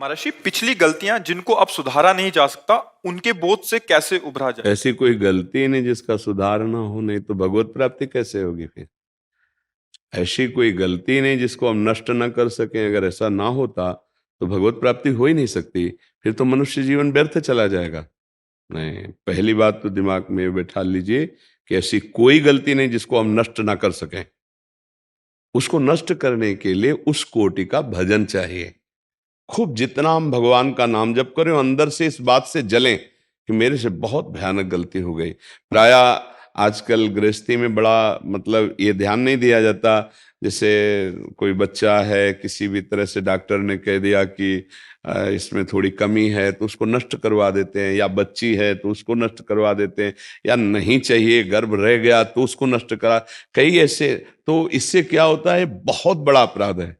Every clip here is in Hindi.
महर्षि, पिछली गलतियां जिनको अब सुधारा नहीं जा सकता, उनके बोझ से कैसे उभरा जाए? ऐसी कोई गलती नहीं जिसका सुधार ना हो, नहीं तो भगवत प्राप्ति कैसे होगी फिर। ऐसी कोई गलती नहीं जिसको हम नष्ट ना कर सकें। अगर ऐसा ना होता तो भगवत प्राप्ति हो ही नहीं सकती। फिर तो मनुष्य जीवन व्यर्थ चला जाएगा। नहीं, पहली बात तो दिमाग में बैठा लीजिए कि ऐसी कोई गलती नहीं जिसको हम नष्ट ना कर सकें। उसको नष्ट करने के लिए उस कोटि का भजन चाहिए। खूब जितना हम भगवान का नाम जप करें, अंदर से इस बात से जलें कि मेरे से बहुत भयानक गलती हो गई। प्राय आजकल गृहस्थी में बड़ा मतलब ये ध्यान नहीं दिया जाता। जैसे कोई बच्चा है, किसी भी तरह से डॉक्टर ने कह दिया कि इसमें थोड़ी कमी है, तो उसको नष्ट करवा देते हैं, या बच्ची है तो उसको नष्ट करवा देते हैं, या नहीं चाहिए गर्भ रह गया तो उसको नष्ट करा। कई ऐसे, तो इससे क्या होता है, बहुत बड़ा अपराध है।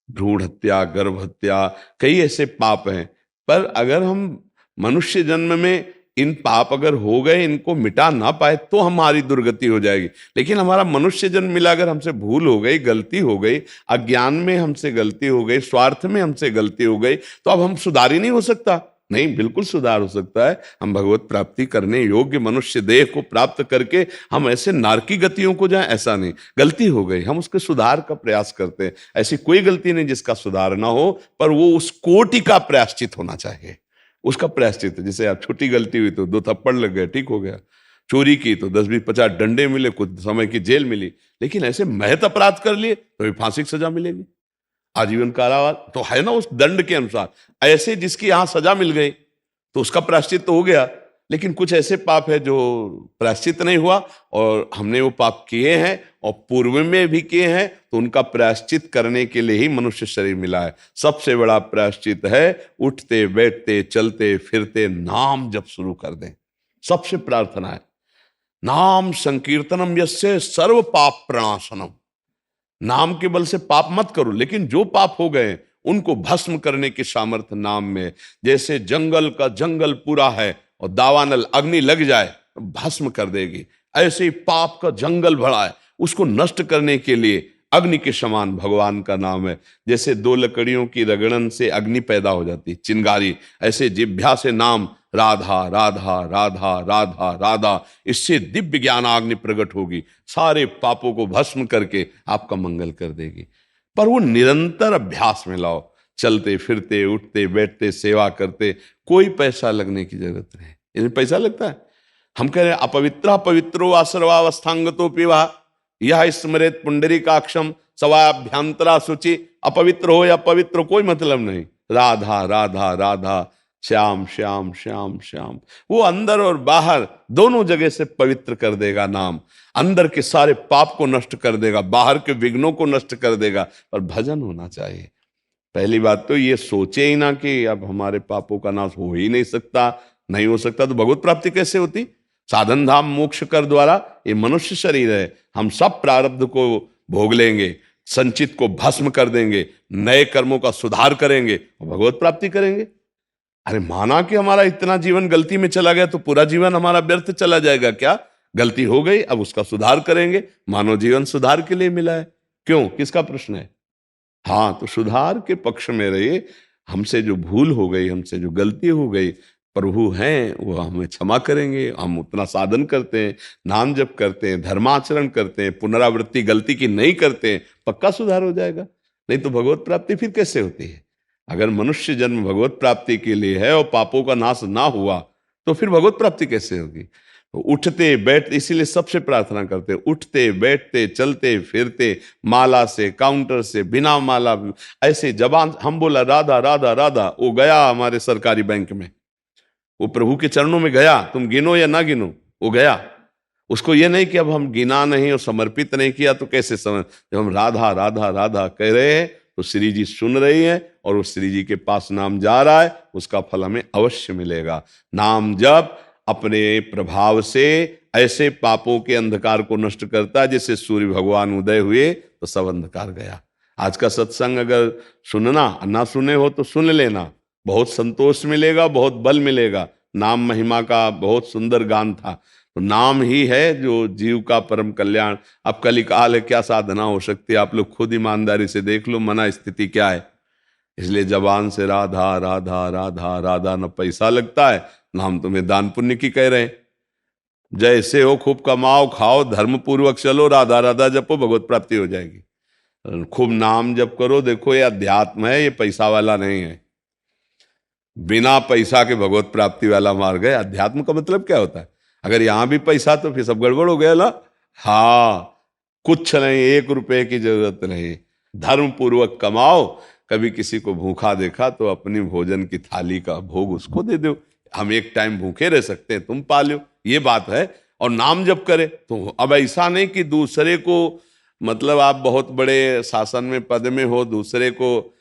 भ्रूण हत्या, गर्भ हत्या, कई ऐसे पाप हैं। पर अगर हम मनुष्य जन्म में इन पाप अगर हो गए, इनको मिटा ना पाए, तो हमारी दुर्गति हो जाएगी। लेकिन हमारा मनुष्य जन्म मिला, अगर हमसे भूल हो गई, गलती हो गई, अज्ञान में हमसे गलती हो गई, स्वार्थ में हमसे गलती हो गई, तो अब हम सुधार ही नहीं हो सकता। नहीं, बिल्कुल सुधार हो सकता है। हम भगवत प्राप्ति करने योग्य मनुष्य देह को प्राप्त करके हम ऐसे नारकी गतियों को जाएं, ऐसा नहीं। गलती हो गई, हम उसके सुधार का प्रयास करते हैं। ऐसी कोई गलती नहीं जिसका सुधार ना हो, पर वो उस कोटि का प्रायश्चित होना चाहिए। उसका प्रायश्चित, जैसे आप छोटी गलती हुई तो 2 थप्पड़ लग गए, ठीक हो गया। चोरी की तो 10-20-50 डंडे मिले, कुछ समय की जेल मिली। लेकिन ऐसे महत अपराध कर लिए तो भी फांसी की सजा मिलेगी, आजीवन कारावास तो है ना उस दंड के अनुसार। ऐसे जिसकी यहां सजा मिल गई तो उसका प्रायश्चित तो हो गया। लेकिन कुछ ऐसे पाप है जो प्रायश्चित नहीं हुआ, और हमने वो पाप किए हैं और पूर्व में भी किए हैं, तो उनका प्रायश्चित करने के लिए ही मनुष्य शरीर मिला है। सबसे बड़ा प्रायश्चित है उठते बैठते चलते फिरते नाम जब शुरू कर दें। सबसे प्रार्थना है, नाम संकीर्तनम यस्य सर्व पाप प्रणाशनम। नाम के बल से पाप मत करो, लेकिन जो पाप हो गए उनको भस्म करने की सामर्थ्य नाम में। जैसे जंगल का जंगल पूरा है और दावानल अग्नि लग जाए तो भस्म कर देगी, ऐसे ही पाप का जंगल भरा है, उसको नष्ट करने के लिए अग्नि के समान भगवान का नाम है। जैसे 2 लकड़ियों की रगड़न से अग्नि पैदा हो जाती, चिंगारी, ऐसे जिह्वा से नाम राधा राधा राधा राधा राधा, इससे दिव्य ज्ञानाग्नि प्रकट होगी, सारे पापों को भस्म करके आपका मंगल कर देगी। पर वो निरंतर अभ्यास में लाओ, चलते फिरते उठते बैठते सेवा करते। कोई पैसा लगने की जरूरत नहीं। इसमें पैसा लगता है? हम कह रहे हैं अपवित्र पवित्रो वा सर्वावस्थांगतो पिवा यह स्मरेत पुंडरीकाक्षम सवाभ्यंतरा शुचि। अपवित्र हो या पवित्र, कोई मतलब नहीं। राधा राधा राधा, श्याम श्याम श्याम श्याम, वो अंदर और बाहर दोनों जगह से पवित्र कर देगा नाम। अंदर के सारे पाप को नष्ट कर देगा, बाहर के विघ्नों को नष्ट कर देगा। पर भजन होना चाहिए। पहली बात तो ये सोचे ही ना कि अब हमारे पापों का नाश हो ही नहीं सकता। नहीं हो सकता तो भगवत प्राप्ति कैसे होती? साधन धाम मोक्ष कर द्वारा ये मनुष्य शरीर है, हम सब प्रारब्ध को भोग लेंगे, संचित को भस्म कर देंगे, नए कर्मों का सुधार करेंगे और भगवत प्राप्ति करेंगे। अरे माना कि हमारा इतना जीवन गलती में चला गया तो पूरा जीवन हमारा व्यर्थ चला जाएगा क्या? गलती हो गई, अब उसका सुधार करेंगे। मानव जीवन सुधार के लिए मिला है। क्यों, किसका प्रश्न है? हाँ, तो सुधार के पक्ष में रहिए। हमसे जो भूल हो गई, हमसे जो गलती हो गई, प्रभु हैं वो हमें क्षमा करेंगे। हम उतना साधन करते हैं, नाम जप करते हैं, धर्माचरण करते हैं, पुनरावृत्ति गलती की नहीं करते हैं, पक्का सुधार हो जाएगा। नहीं तो भगवत प्राप्ति फिर कैसे होती है? अगर मनुष्य जन्म भगवत प्राप्ति के लिए है और पापों का नाश ना हुआ, तो फिर भगवत प्राप्ति कैसे होगी? तो उठते बैठते, इसीलिए सबसे प्रार्थना करते, उठते बैठते चलते फिरते, माला से, काउंटर से, बिना माला, ऐसे जबान हम बोला राधा राधा राधा, वो गया हमारे सरकारी बैंक में, वो प्रभु के चरणों में गया। तुम गिनो या ना गिनो, वो गया। उसको ये नहीं कि अब हम गिना नहीं और समर्पित नहीं किया तो कैसे समझ। जब हम राधा राधा राधा कह रहे हैं तो श्री जी सुन रही हैं, और उस श्री जी के पास नाम जा रहा है, उसका फल हमें अवश्य मिलेगा। नाम जब अपने प्रभाव से ऐसे पापों के अंधकार को नष्ट करता है, जैसे सूर्य भगवान उदय हुए तो सब अंधकार गया। आज का सत्संग अगर सुनना ना सुने हो तो सुन लेना, बहुत संतोष मिलेगा, बहुत बल मिलेगा। नाम महिमा का बहुत सुंदर गान था। तो नाम ही है जो जीव का परम कल्याण। अब कलिकाल है, क्या साधना हो सकती है? आप लोग खुद ईमानदारी से देख लो, मना स्थिति क्या है। इसलिए जबान से राधा राधा राधा राधा, न पैसा लगता है न हम तुम्हें दान पुण्य की कह रहे हैं। जैसे हो खूब कमाओ खाओ धर्म पूर्वक चलो, राधा राधा जपो, भगवत प्राप्ति हो जाएगी। खूब नाम जप करो। देखो ये अध्यात्म है, ये पैसा वाला नहीं है। बिना पैसा के भगवत प्राप्ति वाला मार्ग है। अध्यात्म का मतलब क्या होता है? अगर यहां भी पैसा तो फिर सब गड़बड़ हो गया ना। हाँ, कुछ नहीं, 1 रुपए की जरूरत नहीं। धर्म पूर्वक कमाओ। कभी किसी को भूखा देखा तो अपनी भोजन की थाली का भोग उसको दे दो। हम एक टाइम भूखे रह सकते हैं, तुम पालो, ये बात है। और नाम जप करे तो अब ऐसा नहीं कि दूसरे को, मतलब आप बहुत बड़े शासन में पद में हो, दूसरे को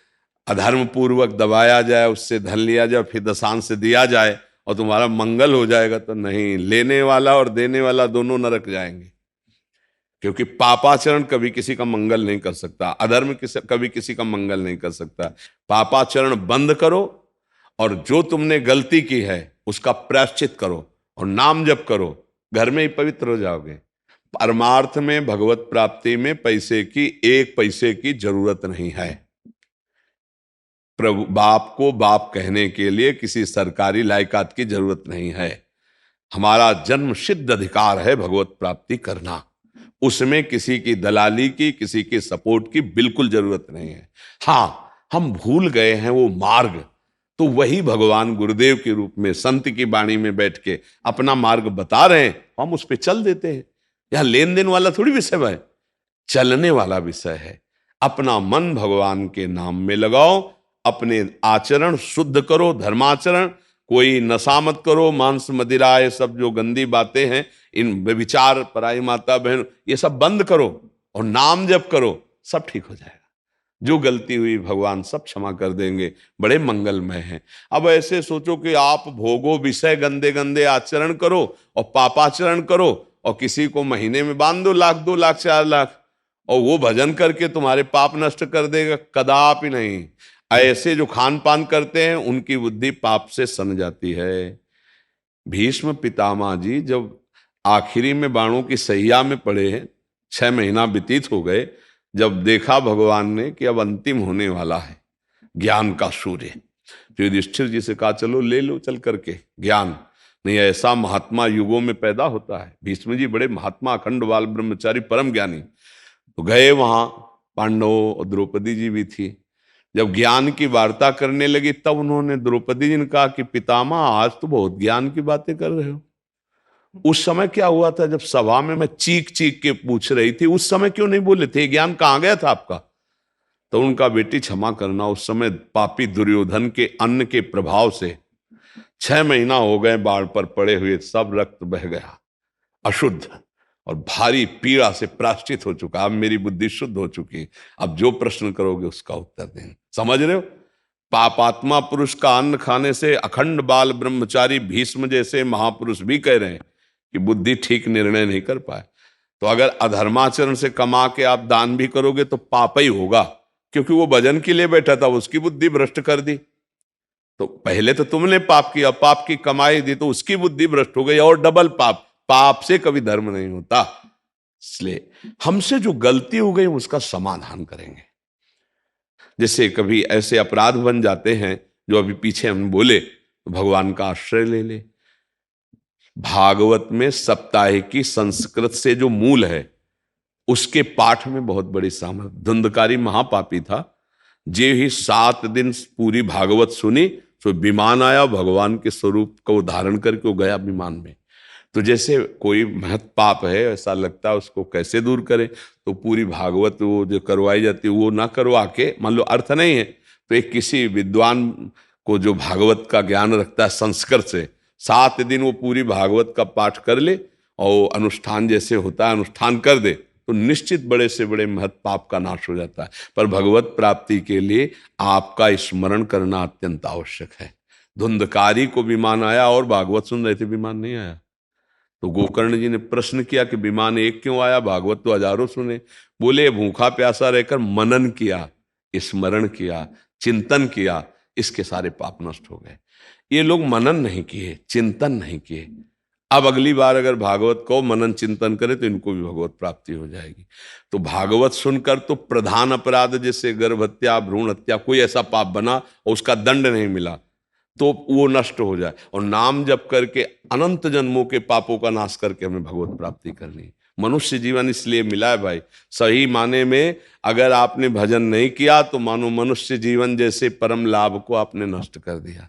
अधर्म पूर्वक दबाया जाए, उससे धन लिया जाए, फिर दशांश से दिया जाए और तुम्हारा मंगल हो जाएगा। तो नहीं, लेने वाला और देने वाला दोनों नरक जाएंगे। क्योंकि पापाचरण कभी किसी का मंगल नहीं कर सकता, अधर्म कभी किसी का मंगल नहीं कर सकता। पापाचरण बंद करो और जो तुमने गलती की है उसका प्रायश्चित करो और नाम जप करो, घर में ही पवित्र हो जाओगे। परमार्थ में, भगवत प्राप्ति में पैसे की, 1 पैसे की जरूरत नहीं है। प्रभु बाप को बाप कहने के लिए किसी सरकारी लायकात की जरूरत नहीं है। हमारा जन्म सिद्ध अधिकार है भगवत प्राप्ति करना। उसमें किसी की दलाली की, किसी के सपोर्ट की बिल्कुल जरूरत नहीं है। हाँ, हम भूल गए हैं वो मार्ग, तो वही भगवान गुरुदेव के रूप में संत की वाणी में बैठ के अपना मार्ग बता रहे हैं, हम उस पर चल देते हैं। यह लेन देन वाला थोड़ी विषय है, चलने वाला विषय है। अपना मन भगवान के नाम में लगाओ, अपने आचरण शुद्ध करो, धर्माचरण। कोई नशा मत करो, मांस मदिरा, ये सब जो गंदी बातें हैं, इन व्यभिचार, पराई माता बहन, ये सब बंद करो और नाम जप करो, सब ठीक हो जाएगा। जो गलती हुई भगवान सब क्षमा कर देंगे, बड़े मंगलमय हैं। अब ऐसे सोचो कि आप भोगो विषय, गंदे गंदे आचरण करो और पापाचरण करो और किसी को महीने में बांध दो 1 लाख 2 लाख 4 लाख और वो भजन करके तुम्हारे पाप नष्ट कर देगा, कदापि नहीं। ऐसे जो खान पान करते हैं उनकी बुद्धि पाप से सन जाती है। भीष्म पितामह जी जब आखिरी में बाणों की सैया में पड़े हैं, 6 महीना व्यतीत हो गए, जब देखा भगवान ने कि अब अंतिम होने वाला है ज्ञान का सूर्य, तो युधिष्ठिर जी से कहा चलो ले लो चल करके ज्ञान। नहीं, ऐसा महात्मा युगों में पैदा होता है। भीष्म जी बड़े महात्मा, अखंड बाल ब्रह्मचारी, परम ज्ञानी। तो गए वहां, पांडव और द्रौपदी जी भी थी। जब ज्ञान की वार्ता करने लगी तब उन्होंने द्रौपदी जी ने कहा कि पितामह आज तो बहुत ज्ञान की बातें कर रहे हो। उस समय क्या हुआ था जब सभा में मैं चीख चीख के पूछ रही थी, उस समय क्यों नहीं बोले थे? ज्ञान कहां गया था आपका? तो उनका, बेटी क्षमा करना, उस समय पापी दुर्योधन के अन्न के प्रभाव से 6 महीना हो गए बाढ़ पर पड़े हुए, सब रक्त बह गया अशुद्ध और भारी पीड़ा से प्राश्चित हो चुका। अब मेरी बुद्धि शुद्ध हो चुकी। अब जो प्रश्न करोगे उसका उत्तर दें। समझ रहे हो? पापात्मा पुरुष का अन्न खाने से अखंड बाल ब्रह्मचारी भीष्म जैसे महापुरुष भी कह रहे हैं कि बुद्धि ठीक निर्णय नहीं कर पाए। तो अगर अधर्माचरण से कमा के आप दान भी करोगे तो पाप ही होगा, क्योंकि वो भजन के लिए बैठा था, उसकी बुद्धि भ्रष्ट कर दी। तो पहले तो तुमने पाप किया, पाप की कमाई दी तो उसकी बुद्धि भ्रष्ट हो गई और डबल पाप। पाप से कभी धर्म नहीं होता। इसलिए हमसे जो गलती हो गई उसका समाधान करेंगे। जैसे कभी ऐसे अपराध बन जाते हैं जो अभी पीछे हम बोले, तो भगवान का आश्रय ले ले। भागवत में सप्ताहिकी संस्कृत से जो मूल है उसके पाठ में बहुत बड़ी सामर्थ्य। धुंधकारी महापापी था, जे ही 7 दिन पूरी भागवत सुनी तो विमान आया, भगवान के स्वरूप को धारण करके वो गया विमान में। तो जैसे कोई महत पाप है, ऐसा लगता है उसको कैसे दूर करें, तो पूरी भागवत वो जो करवाई जाती है वो ना करवा के, मान लो अर्थ नहीं है तो एक किसी विद्वान को जो भागवत का ज्ञान रखता है संस्कृत से, 7 दिन वो पूरी भागवत का पाठ कर ले और अनुष्ठान जैसे होता है अनुष्ठान कर दे, तो निश्चित बड़े से बड़े महत पाप का नाश हो जाता है। पर भगवत प्राप्ति के लिए आपका स्मरण करना अत्यंत आवश्यक है। धुंधकारी को विमान आया और भागवत सुन रहे थे, विमान नहीं आया। तो गोकर्ण जी ने प्रश्न किया कि विमान एक क्यों आया, भागवत तो हजारों सुने। बोले भूखा प्यासा रहकर मनन किया, स्मरण किया, चिंतन किया, इसके सारे पाप नष्ट हो गए। ये लोग मनन नहीं किए, चिंतन नहीं किए, अब अगली बार अगर भागवत को मनन चिंतन करे तो इनको भी भगवत प्राप्ति हो जाएगी। तो भागवत सुनकर तो प्रधान अपराध जैसे गर्भ हत्या, भ्रूण हत्या, कोई ऐसा पाप बना और उसका दंड नहीं मिला तो वो नष्ट हो जाए, और नाम जप करके अनंत जन्मों के पापों का नाश करके हमें भगवत प्राप्ति करनी है। मनुष्य जीवन इसलिए मिला है भाई, सही माने में अगर आपने भजन नहीं किया तो मानो मनुष्य जीवन जैसे परम लाभ को आपने नष्ट कर दिया।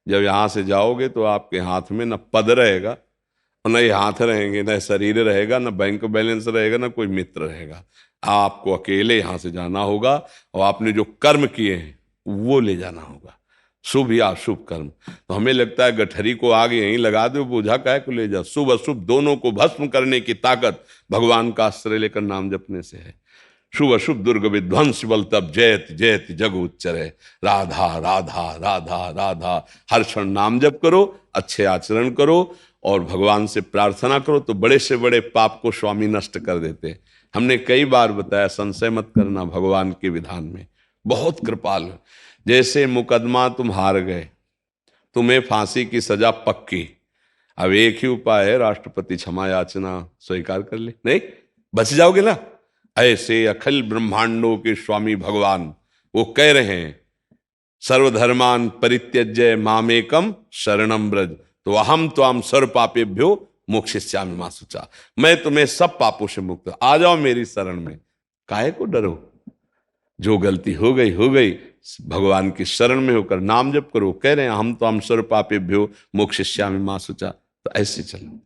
जब यहां से जाओगे तो आपके हाथ में न पद रहेगा, न ये हाथ रहेंगे, न शरीर रहेगा, न बैंक बैलेंस रहेगा, न कोई मित्र रहेगा। आपको अकेले यहां से जाना होगा और आपने जो कर्म किए हैं वो ले जाना होगा, शुभ या अशुभ कर्म। तो हमें लगता है गठरी को आगे यहीं लगा दो, बोझा काहे को ले जाओ। शुभ अशुभ दोनों को भस्म करने की ताकत भगवान का आश्रय लेकर नाम जपने से है। शुभ अशुभ दुर्ग विध्वंस बल तब जयत जयत जग उच्चरे। राधा राधा राधा राधा, हर क्षण नाम जप करो, अच्छे आचरण करो और भगवान से प्रार्थना करो तो बड़े से बड़े पाप को स्वामी नष्ट कर देते हैं। हमने कई बार बताया, संशय मत करना भगवान के विधान में, बहुत कृपाल है। जैसे मुकदमा तुम हार गए, तुम्हें फांसी की सजा पक्की, अब एक ही उपाय है, राष्ट्रपति क्षमा याचना स्वीकार कर ले, नहीं बच जाओगे ना। ऐसे अखिल ब्रह्मांडों के स्वामी भगवान वो कह रहे हैं, सर्वधर्मान परित्यज्य मामेकम शरणम ब्रज, तो अहम त्वाम सर्व पापेभ्यो मोक्षयिष्यामि मा शुचा। मैं तुम्हें सब पापों से मुक्त, आ जाओ मेरी शरण में, काहे को डरो। जो गलती हो गई, भगवान की शरण में होकर नाम जप करो। कह रहे हैं हम तो हम सर्व पापेभ्यो मोक्षयिष्यामि मा शुचा, तो ऐसे चलो।